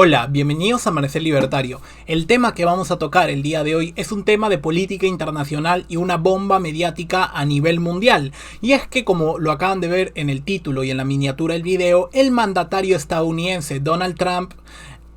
Hola, bienvenidos a Amanecer Libertario. El tema que vamos a tocar el día de hoy es un tema de política internacional y una bomba mediática a nivel mundial. Y es que, como lo acaban de ver en el título y en la miniatura del video, el mandatario estadounidense Donald Trump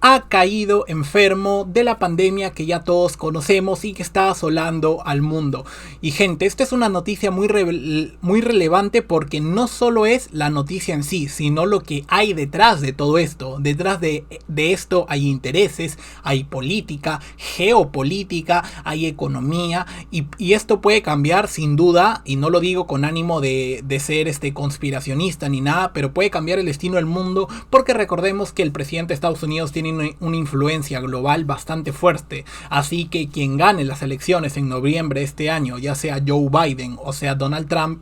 ha caído enfermo de la pandemia que ya todos conocemos y que está asolando al mundo. Y gente, esta es una noticia muy relevante porque no solo es la noticia en sí, sino lo que hay detrás de todo esto. Detrás de esto hay intereses, hay política, geopolítica, hay economía y esto puede cambiar sin duda, y no lo digo con ánimo de ser conspiracionista ni nada, pero puede cambiar el destino del mundo porque recordemos que el presidente de Estados Unidos tiene una influencia global bastante fuerte, así que quien gane las elecciones en noviembre de este año, ya sea Joe Biden o sea Donald Trump,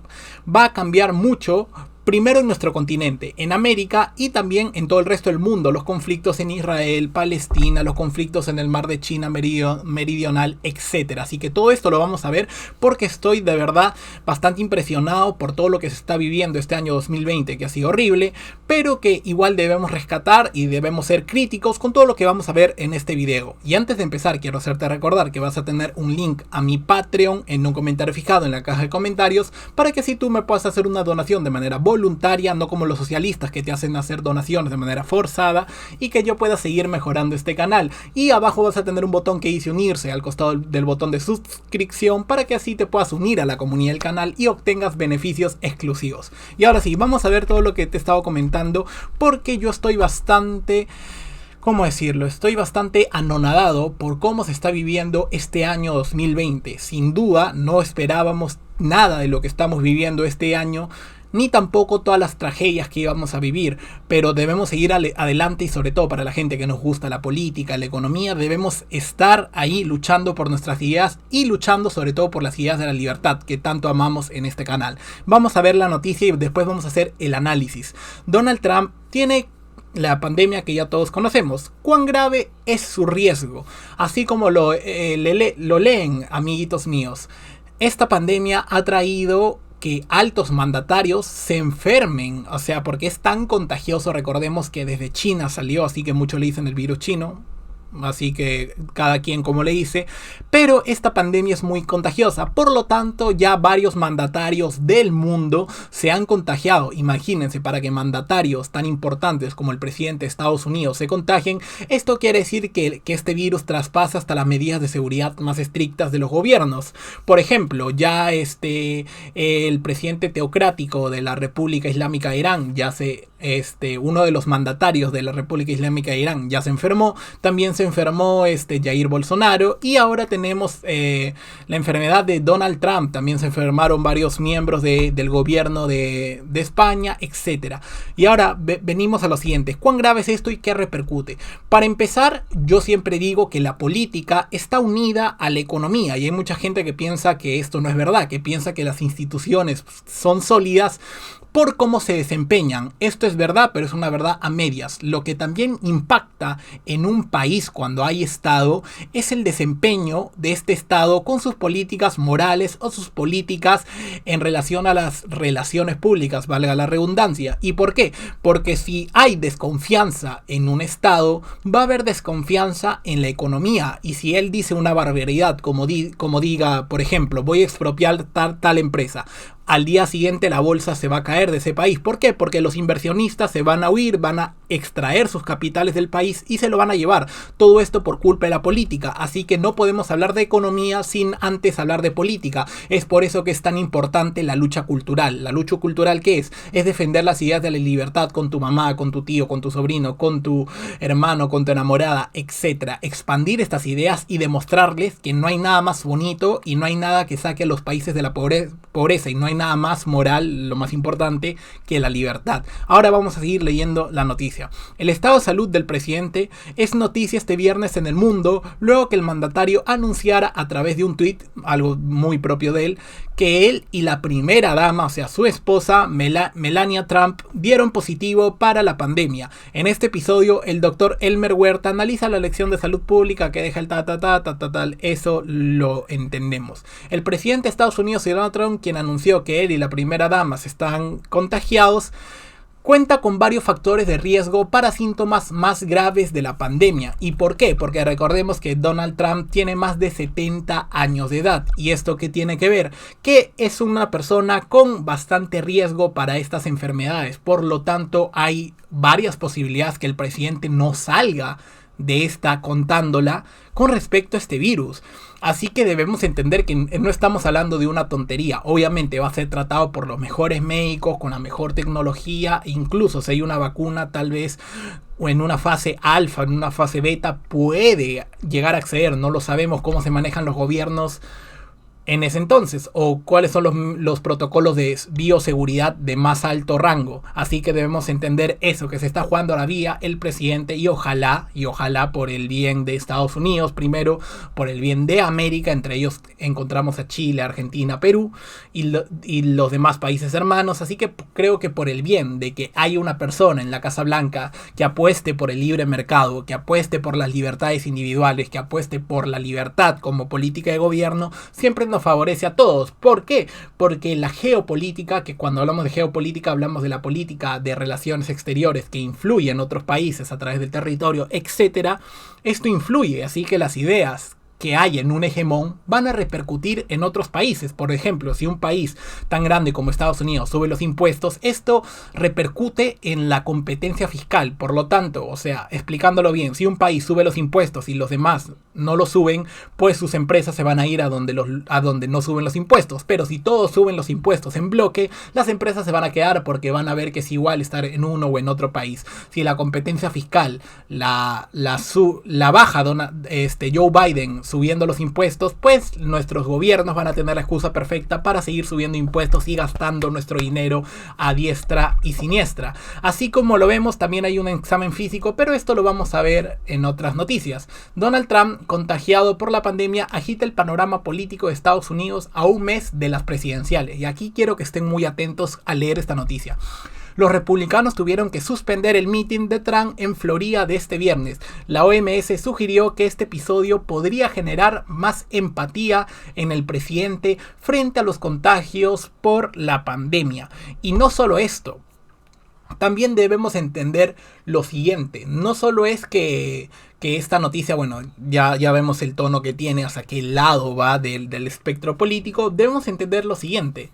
va a cambiar mucho. Primero en nuestro continente, en América y también en todo el resto del mundo, los conflictos en Israel, Palestina, los conflictos en el mar de China meridional, etc. Así que todo esto lo vamos a ver porque estoy de verdad bastante impresionado por todo lo que se está viviendo este año 2020, que ha sido horrible, pero que igual debemos rescatar y debemos ser críticos con todo lo que vamos a ver en este video. Y antes de empezar, quiero hacerte recordar que vas a tener un link a mi Patreon en un comentario fijado en la caja de comentarios para que así tú me puedas hacer una donación de manera voluntaria, no como los socialistas que te hacen hacer donaciones de manera forzada, y que yo pueda seguir mejorando este canal. Y abajo vas a tener un botón que dice unirse al costado del botón de suscripción para que así te puedas unir a la comunidad del canal y obtengas beneficios exclusivos. Y ahora sí, vamos a ver todo lo que te he estado comentando porque yo estoy bastante... ¿Cómo decirlo? Estoy bastante anonadado por cómo se está viviendo este año 2020. Sin duda, no esperábamos nada de lo que estamos viviendo este año, ni tampoco todas las tragedias que íbamos a vivir, pero debemos seguir adelante y sobre todo para la gente que nos gusta la política, la economía, debemos estar ahí luchando por nuestras ideas y luchando sobre todo por las ideas de la libertad que tanto amamos en este canal. Vamos a ver la noticia y después vamos a hacer el análisis. Donald Trump tiene la pandemia que ya todos conocemos. ¿Cuán grave es su riesgo? Así como lo leen, amiguitos míos. Esta pandemia ha traído que altos mandatarios se enfermen, o sea, porque es tan contagioso. Recordemos que desde China salió, así que muchos le dicen el virus chino, así que cada quien como le dice, pero esta pandemia es muy contagiosa, por lo tanto ya varios mandatarios del mundo se han contagiado. Imagínense, para que mandatarios tan importantes como el presidente de Estados Unidos se contagien, esto quiere decir que este virus traspasa hasta las medidas de seguridad más estrictas de los gobiernos. Por ejemplo, ya el presidente teocrático de la República Islámica de Irán, uno de los mandatarios de la República Islámica de Irán ya se enfermó. También se enfermó Jair Bolsonaro, y ahora tenemos la enfermedad de Donald Trump. También se enfermaron varios miembros del gobierno de España, etc. Y ahora venimos a lo siguiente: ¿cuán grave es esto y qué repercute? Para empezar, yo siempre digo que la política está unida a la economía, y hay mucha gente que piensa que esto no es verdad, que piensa que las instituciones son sólidas por cómo se desempeñan. Esto es verdad, pero es una verdad a medias. Lo que también impacta en un país cuando hay Estado es el desempeño de este Estado con sus políticas morales o sus políticas en relación a las relaciones públicas, valga la redundancia. ¿Y por qué? Porque si hay desconfianza en un Estado, va a haber desconfianza en la economía. Y si él dice una barbaridad, como diga, por ejemplo, voy a expropiar tal empresa, al día siguiente la bolsa se va a caer de ese país. ¿Por qué? Porque los inversionistas se van a huir, van a extraer sus capitales del país y se lo van a llevar. Todo esto por culpa de la política. Así que no podemos hablar de economía sin antes hablar de política. Es por eso que es tan importante la lucha cultural. ¿La lucha cultural qué es? Es defender las ideas de la libertad con tu mamá, con tu tío, con tu sobrino, con tu hermano, con tu enamorada, etc. Expandir estas ideas y demostrarles que no hay nada más bonito y no hay nada que saque a los países de la pobreza, y no hay nada más moral, lo más importante, que la libertad. Ahora vamos a seguir leyendo la noticia. El estado de salud del presidente es noticia este viernes en el mundo, luego que el mandatario anunciara a través de un tuit, algo muy propio de él, que él y la primera dama, o sea su esposa Melania Trump, dieron positivo para la pandemia. En este episodio el doctor Elmer Huerta analiza la lección de salud pública que deja el tal, eso lo entendemos. El presidente de Estados Unidos, Donald Trump, quien anunció que él y la primera dama se están contagiados, cuenta con varios factores de riesgo para síntomas más graves de la pandemia. ¿Y por qué? Porque recordemos que Donald Trump tiene más de 70 años de edad. ¿Y esto qué tiene que ver? Que es una persona con bastante riesgo para estas enfermedades. Por lo tanto, hay varias posibilidades que el presidente no salga de esta contándola con respecto a este virus. Así que debemos entender que no estamos hablando de una tontería. Obviamente va a ser tratado por los mejores médicos, con la mejor tecnología. Incluso si hay una vacuna, tal vez o en una fase alfa, en una fase beta, puede llegar a acceder. No lo sabemos cómo se manejan los gobiernos en ese entonces, o cuáles son los protocolos de bioseguridad de más alto rango. Así que debemos entender eso, que se está jugando a la vía el presidente, y ojalá por el bien de Estados Unidos, primero por el bien de América, entre ellos encontramos a Chile, Argentina, Perú y los demás países hermanos. Así que creo que por el bien de que haya una persona en la Casa Blanca que apueste por el libre mercado, que apueste por las libertades individuales, que apueste por la libertad como política de gobierno, siempre nos favorece a todos. ¿Por qué? Porque la geopolítica, que cuando hablamos de geopolítica hablamos de la política de relaciones exteriores que influye en otros países a través del territorio, etcétera, esto influye, así que las ideas que hay en un hegemón van a repercutir en otros países. Por ejemplo, si un país tan grande como Estados Unidos sube los impuestos, esto repercute en la competencia fiscal. Por lo tanto, o sea, explicándolo bien, si un país sube los impuestos y los demás no lo suben, pues sus empresas se van a ir a donde no suben los impuestos. Pero si todos suben los impuestos en bloque, las empresas se van a quedar porque van a ver que es igual estar en uno o en otro país. Si la competencia fiscal la baja Joe Biden subiendo los impuestos, pues nuestros gobiernos van a tener la excusa perfecta para seguir subiendo impuestos y gastando nuestro dinero a diestra y siniestra. Así como lo vemos, también hay un examen físico, pero esto lo vamos a ver en otras noticias. Donald Trump, contagiado por la pandemia, agita el panorama político de Estados Unidos a un mes de las presidenciales. Y aquí quiero que estén muy atentos a leer esta noticia. Los republicanos tuvieron que suspender el meeting de Trump en Florida de este viernes. La OMS sugirió que este episodio podría generar más empatía en el presidente frente a los contagios por la pandemia. Y no solo esto, también debemos entender lo siguiente. No solo es que esta noticia, bueno, ya vemos el tono que tiene, hasta qué lado va del espectro político. Debemos entender lo siguiente.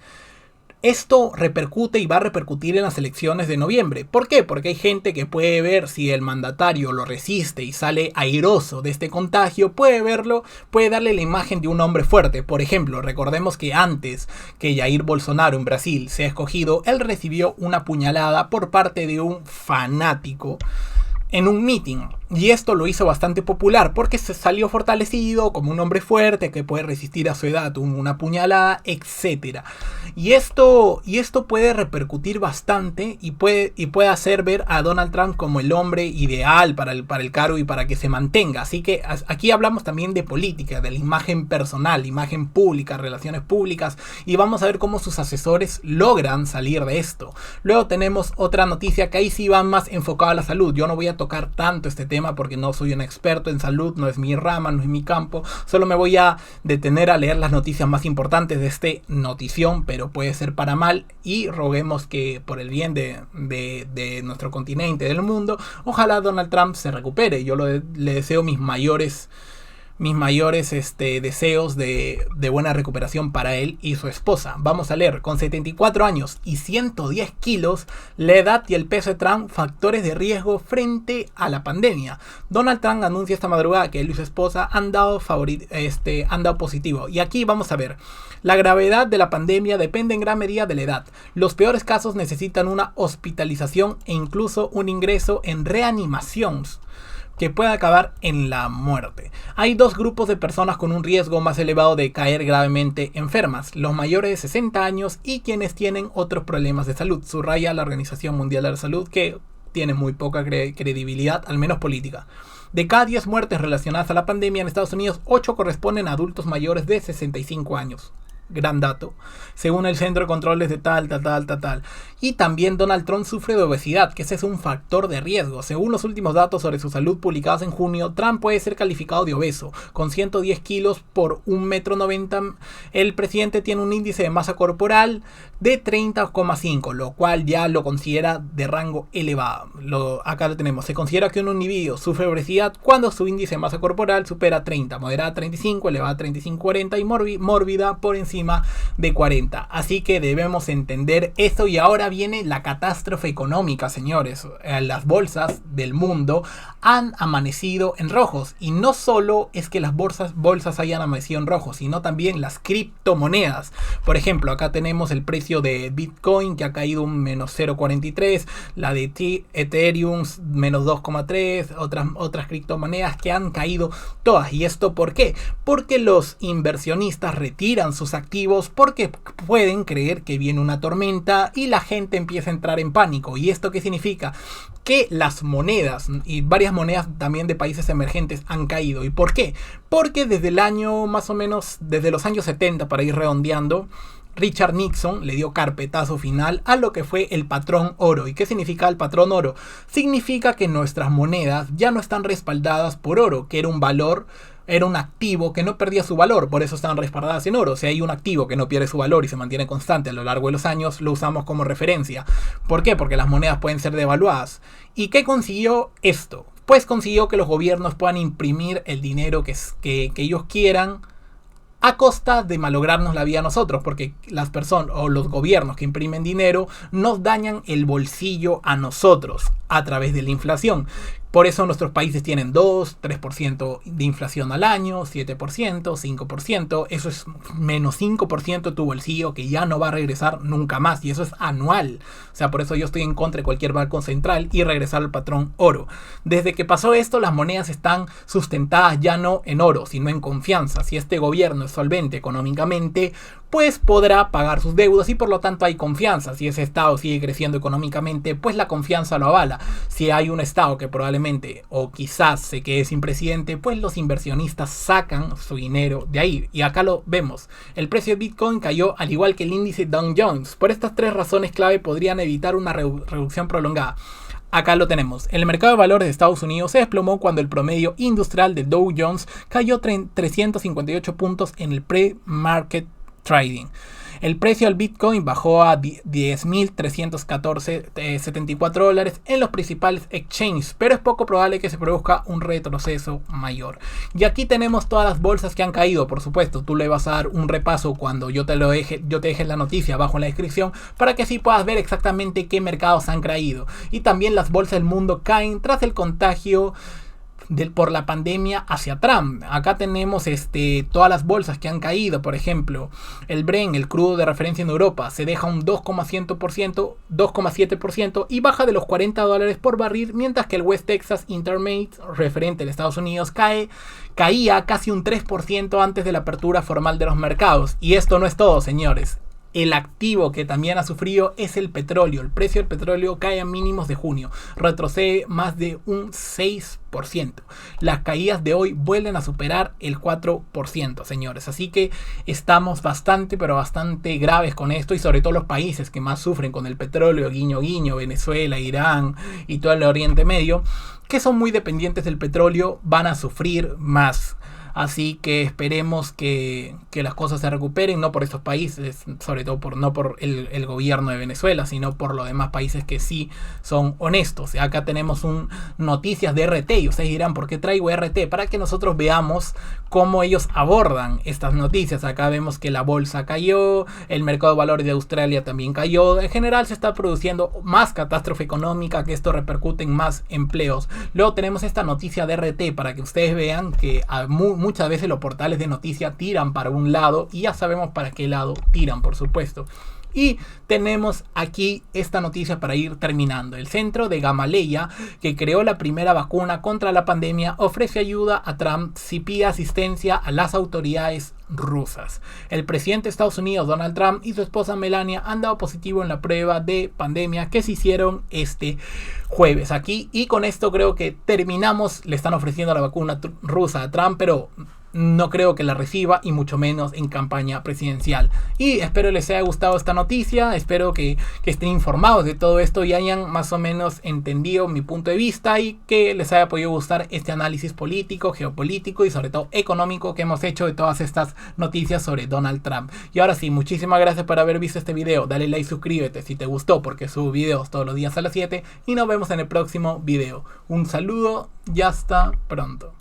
Esto repercute y va a repercutir en las elecciones de noviembre. ¿Por qué? Porque hay gente que puede ver si el mandatario lo resiste y sale airoso de este contagio, puede verlo, puede darle la imagen de un hombre fuerte. Por ejemplo, recordemos que antes que Jair Bolsonaro en Brasil sea escogido, él recibió una puñalada por parte de un fanático en un meeting. Y esto lo hizo bastante popular porque se salió fortalecido como un hombre fuerte que puede resistir a su edad una puñalada, etc. Y esto puede repercutir bastante y puede hacer ver a Donald Trump como el hombre ideal para el cargo y para que se mantenga. Así que aquí hablamos también de política, de la imagen personal, imagen pública, relaciones públicas, y vamos a ver cómo sus asesores logran salir de esto. Luego tenemos otra noticia que ahí sí va más enfocada a la salud. Yo no voy a tocar tanto este tema porque no soy un experto en salud, no es mi rama, no es mi campo. Solo me voy a detener a leer las noticias más importantes de este notición, pero puede ser para mal, y roguemos que por el bien de nuestro continente, del mundo, ojalá Donald Trump se recupere. Yo le deseo mis mayores deseos de buena recuperación para él y su esposa. Vamos a leer. Con 74 años y 110 kilos, la edad y el peso de Trump, factores de riesgo frente a la pandemia. Donald Trump anuncia esta madrugada que él y su esposa han dado positivo. Y aquí vamos a ver. La gravedad de la pandemia depende en gran medida de la edad. Los peores casos necesitan una hospitalización e incluso un ingreso en reanimación que puede acabar en la muerte. Hay dos grupos de personas con un riesgo más elevado de caer gravemente enfermas: los mayores de 60 años y quienes tienen otros problemas de salud, subraya la Organización Mundial de la Salud, que tiene muy poca credibilidad, al menos política. De cada 10 muertes relacionadas a la pandemia en Estados Unidos, 8 corresponden a adultos mayores de 65 años. gran dato, según el Centro de Controles de tal. Y también Donald Trump sufre de obesidad, que ese es un factor de riesgo. Según los últimos datos sobre su salud publicados en junio, Trump puede ser calificado de obeso, con 110 kilos por 1,90 m. El presidente tiene un índice de masa corporal de 30,5, lo cual ya lo considera de rango elevado. Acá lo tenemos. Se considera que un individuo sufre obesidad cuando su índice de masa corporal supera 30, moderada 35, elevada 35-40 y mórbida por encima de 40. Así que debemos entender esto, y ahora viene la catástrofe económica, señores. Las bolsas del mundo han amanecido en rojos, y no solo es que las bolsas hayan amanecido en rojos, sino también las criptomonedas. Por ejemplo, acá tenemos el precio de Bitcoin, que ha caído un menos 0,43, la de Ethereum menos 2,3, otras criptomonedas que han caído todas. ¿Y esto por qué? Porque los inversionistas retiran sus activos porque pueden creer que viene una tormenta y la gente empieza a entrar en pánico. ¿Y esto qué significa? Que las monedas, y varias monedas también de países emergentes, han caído. ¿Y por qué? Porque desde el año, más o menos, desde los años 70, para ir redondeando, Richard Nixon le dio carpetazo final a lo que fue el patrón oro. ¿Y qué significa el patrón oro? Significa que nuestras monedas ya no están respaldadas por oro, que era un valor, era un activo que no perdía su valor, por eso estaban respaldadas en oro. Si hay un activo que no pierde su valor y se mantiene constante a lo largo de los años, lo usamos como referencia. ¿Por qué? Porque las monedas pueden ser devaluadas. ¿Y qué consiguió esto? Pues consiguió que los gobiernos puedan imprimir el dinero que ellos quieran, a costa de malograrnos la vida a nosotros, porque las personas o los gobiernos que imprimen dinero nos dañan el bolsillo a nosotros a través de la inflación. Por eso nuestros países tienen 2, 3% de inflación al año, 7%, 5%. Eso es menos 5% de tu bolsillo, que ya no va a regresar nunca más. Y eso es anual. O sea, por eso yo estoy en contra de cualquier banco central y regresar al patrón oro. Desde que pasó esto, las monedas están sustentadas ya no en oro, sino en confianza. Si este gobierno es solvente económicamente, pues podrá pagar sus deudas y por lo tanto hay confianza. Si ese estado sigue creciendo económicamente, pues la confianza lo avala. Si hay un estado que probablemente o quizás se quede sin presidente, pues los inversionistas sacan su dinero de ahí. Y acá lo vemos. El precio de Bitcoin cayó al igual que el índice Dow Jones. Por estas tres razones clave podrían evitar una reducción prolongada. Acá lo tenemos. El mercado de valores de Estados Unidos se desplomó cuando el promedio industrial de Dow Jones cayó 358 puntos en el pre-market trading. El precio del Bitcoin bajó a $10,314.74 en los principales exchanges, pero es poco probable que se produzca un retroceso mayor. Y aquí tenemos todas las bolsas que han caído, por supuesto. Tú le vas a dar un repaso cuando yo te deje la noticia abajo en la descripción, para que así puedas ver exactamente qué mercados han caído. Y también las bolsas del mundo caen tras el contagio por la pandemia hacia Trump. Acá tenemos todas las bolsas que han caído. Por ejemplo, el Brent, el crudo de referencia en Europa, se deja un 2,7% y baja de los $40 por barril, mientras que el West Texas Intermediate, referente en Estados Unidos, caía casi un 3% antes de la apertura formal de los mercados. Y esto no es todo, señores. El activo que también ha sufrido es el petróleo. El precio del petróleo cae a mínimos de junio, retrocede más de un 6%. Las caídas de hoy vuelven a superar el 4%, señores. Así que estamos bastante, pero bastante graves con esto, y sobre todo los países que más sufren con el petróleo, guiño guiño, Venezuela, Irán y todo el Oriente Medio, que son muy dependientes del petróleo, van a sufrir más. Así que esperemos que las cosas se recuperen, no por estos países, sobre todo no por el gobierno de Venezuela, sino por los demás países que sí son honestos. Acá tenemos noticias de RT, y ustedes dirán, ¿por qué traigo RT? Para que nosotros veamos cómo ellos abordan estas noticias. Acá vemos que la bolsa cayó, el mercado de valores de Australia también cayó. En general se está produciendo más catástrofe económica, que esto repercute en más empleos. Luego tenemos esta noticia de RT para que ustedes vean que muchas veces los portales de noticias tiran para un lado, y ya sabemos para qué lado tiran, por supuesto. Y tenemos aquí esta noticia para ir terminando. El centro de Gamaleya, que creó la primera vacuna contra la pandemia, ofrece ayuda a Trump si pide asistencia a las autoridades rusas. El presidente de Estados Unidos, Donald Trump, y su esposa Melania han dado positivo en la prueba de pandemia que se hicieron este jueves aquí. Y con esto creo que terminamos. Le están ofreciendo la vacuna rusa a Trump, pero no creo que la reciba, y mucho menos en campaña presidencial. Y espero les haya gustado esta noticia, espero que estén informados de todo esto y hayan más o menos entendido mi punto de vista, y que les haya podido gustar este análisis político, geopolítico y sobre todo económico que hemos hecho de todas estas noticias sobre Donald Trump. Y ahora sí, muchísimas gracias por haber visto este video, dale like, suscríbete si te gustó, porque subo videos todos los días a las 7, y nos vemos en el próximo video. Un saludo y hasta pronto.